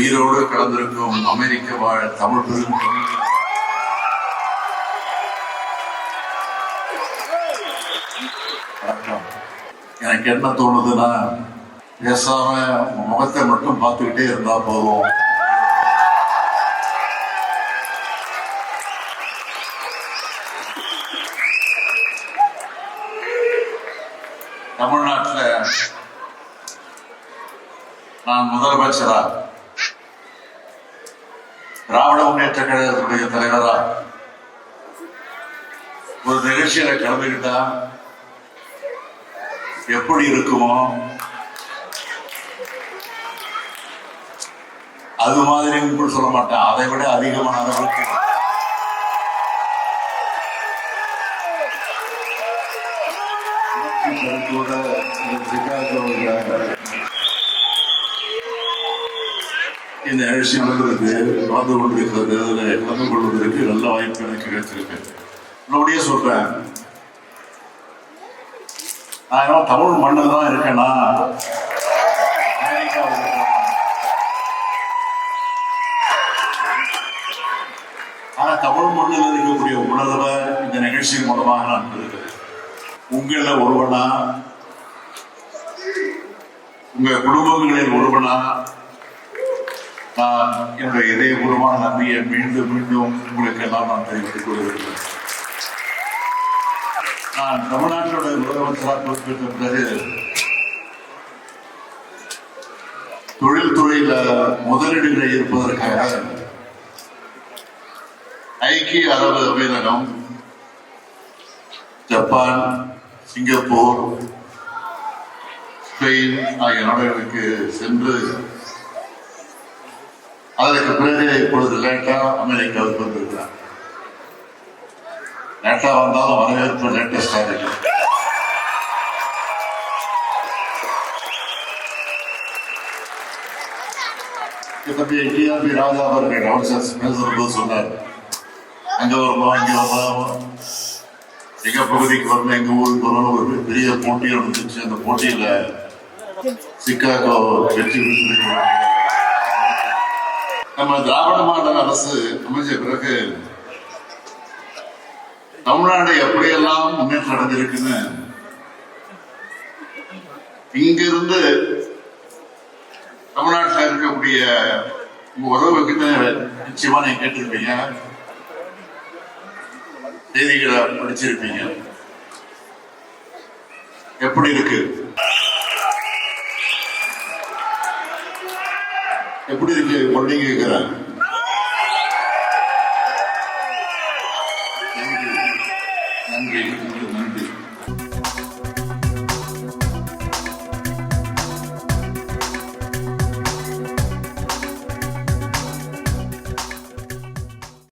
உயிரோடு கலந்திருக்கும் அமெரிக்க வாழ் தமிழ் பெரும் வணக்கம். எனக்கு என்ன தோணுதுன்னா, பேசாம முகத்தை மட்டும் பார்த்துக்கிட்டே இருந்தா போதும். தமிழ்நாட்டில் நான் முதலமைச்சரா, திராவிட முன்னேற்ற கழகத்துடைய தலைவரா ஒரு நிகழ்ச்சியில கலந்துகிட்டா எப்படி இருக்குமோ அது மாதிரி கூட சொல்ல மாட்டேன், அதை விட அதிகமான அளவுக்கு இந்த நிகழ்ச்சி நடந்ததுக்கு கலந்து கொண்டிருக்கிறது, கலந்து கொள்வதற்கு நல்ல வாய்ப்பு எனக்கு கிடைச்சிருக்கு. என்னுடைய சொல்றேன், நான் தமிழ் மண்ணில் தான் இருக்கேன்னா ஆனா தமிழ் மண்ணில் இருக்கக்கூடிய உணர்வை இந்த நிகழ்ச்சியின் மூலமாக நான் பெறுகிறேன். உங்கள ஒருவனா, உங்க குடும்பங்களில் ஒருவனா நான் என்னுடைய இதயபூர்வமான நன்றியை மீண்டும் மீண்டும் உங்களுக்கு எல்லாம் நான் தெரிவித்துக் கொள்கிறேன். நான் தமிழ்நாட்டோட முதலமைச்சராக பொறுப்பேற்ற பிறகு தொழில்துறையில முதலீடுகளை இருப்பதற்காக ஐக்கிய அரபு அமீரகம், ஜப்பான், சிங்கப்பூர், ஸ்பெயின் ஆகிய நாடுகளுக்கு சென்று அதற்கு பிறகு இப்பொழுது லேட்டா அமெரிக்காவுக்கு வந்திருக்கிறார். லேட்டா வந்தாலும் வரவேற்பு லேட்டஸ்டா இருக்கு. தம்பி டிஆர்பி ராஜா அவர்கள் அமைச்சர் பேசுறது சொன்னார், அங்க வருவோம் இங்க வருவோம், எங்க பகுதிக்கு வரணும், எங்க ஊருக்கு வரணும். ஒரு பெரிய போட்டி நடந்துச்சு. அந்த போட்டியில சிக்காகோ வெற்றி பெற்று நம்ம திராவிட மாடல் அரசு அமைச்ச பிறகு தமிழ்நாடு எப்படியெல்லாம் முன்னேற்றம் அடைஞ்சிருக்குன்னு இங்கிருந்து தமிழ்நாட்டில் இருக்கக்கூடிய உங்க உறவு கிட்ட நிச்சயமா நீங்க கேட்டிருப்பீங்க, செய்திகளை படிச்சிருப்பீங்க. எப்படி இருக்கு, எப்படி இருக்கு மறுபடியும் கேட்கிறேன். நன்றி நன்றி நன்றி.